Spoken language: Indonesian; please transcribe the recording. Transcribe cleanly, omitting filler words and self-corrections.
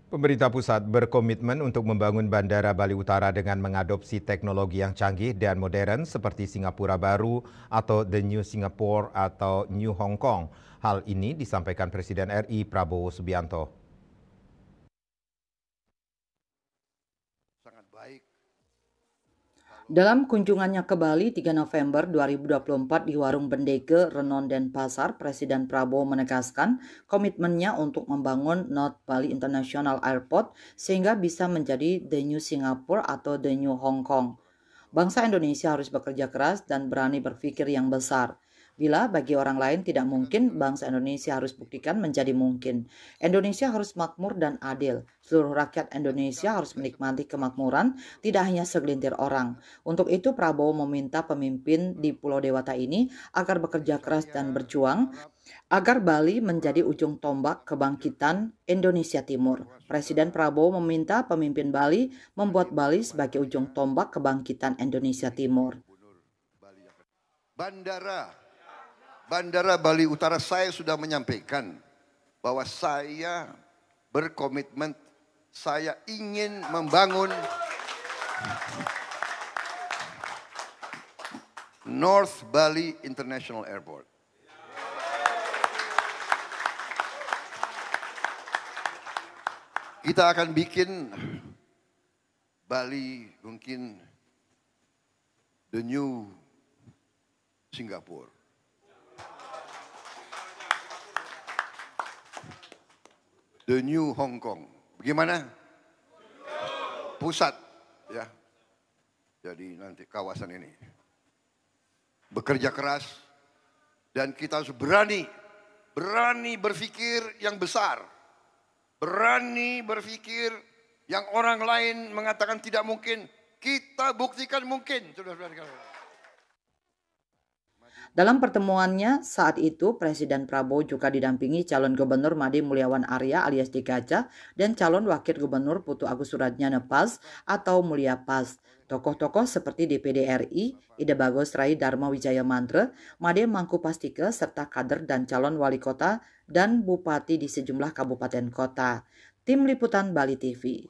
Pemerintah pusat berkomitmen untuk membangun Bandara Bali Utara dengan mengadopsi teknologi yang canggih dan modern seperti Singapura Baru atau The New Singapore atau New Hong Kong. Hal ini disampaikan Presiden RI Prabowo Subianto. Sangat baik. Dalam kunjungannya ke Bali 3 November 2024 di Warung Bendeke, Renon, Denpasar, Presiden Prabowo menegaskan komitmennya untuk membangun North Bali International Airport sehingga bisa menjadi The New Singapore atau The New Hong Kong. Bangsa Indonesia harus bekerja keras dan berani berpikir yang besar. Bila bagi orang lain tidak mungkin, bangsa Indonesia harus buktikan menjadi mungkin. Indonesia harus makmur dan adil. Seluruh rakyat Indonesia harus menikmati kemakmuran, tidak hanya segelintir orang. Untuk itu Prabowo meminta pemimpin di Pulau Dewata ini agar bekerja keras dan berjuang agar Bali menjadi ujung tombak kebangkitan Indonesia Timur. Presiden Prabowo meminta pemimpin Bali membuat Bali sebagai ujung tombak kebangkitan Indonesia Timur. Bandara Bali Utara, saya sudah menyampaikan bahwa saya berkomitmen, saya ingin membangun North Bali International Airport. Kita akan bikin Bali mungkin the new Singapore. The new Hong Kong. Bagaimana? Pusat, ya. Jadi nanti kawasan ini bekerja keras dan kita harus berani berpikir yang besar. Berani berpikir yang orang lain mengatakan tidak mungkin, kita buktikan mungkin. Dalam pertemuannya saat itu, Presiden Prabowo juga didampingi calon Gubernur Made Mulyawan Arya alias Digaca dan calon Wakil Gubernur Putu Agus Suratjana PAS atau Mulia PAS. Tokoh-tokoh seperti DPD RI, Ida Bagus Rai Dharma Wijaya Mantra, Made Mangku Pastike, serta kader dan calon wali kota dan bupati di sejumlah kabupaten kota. Tim Liputan Bali TV.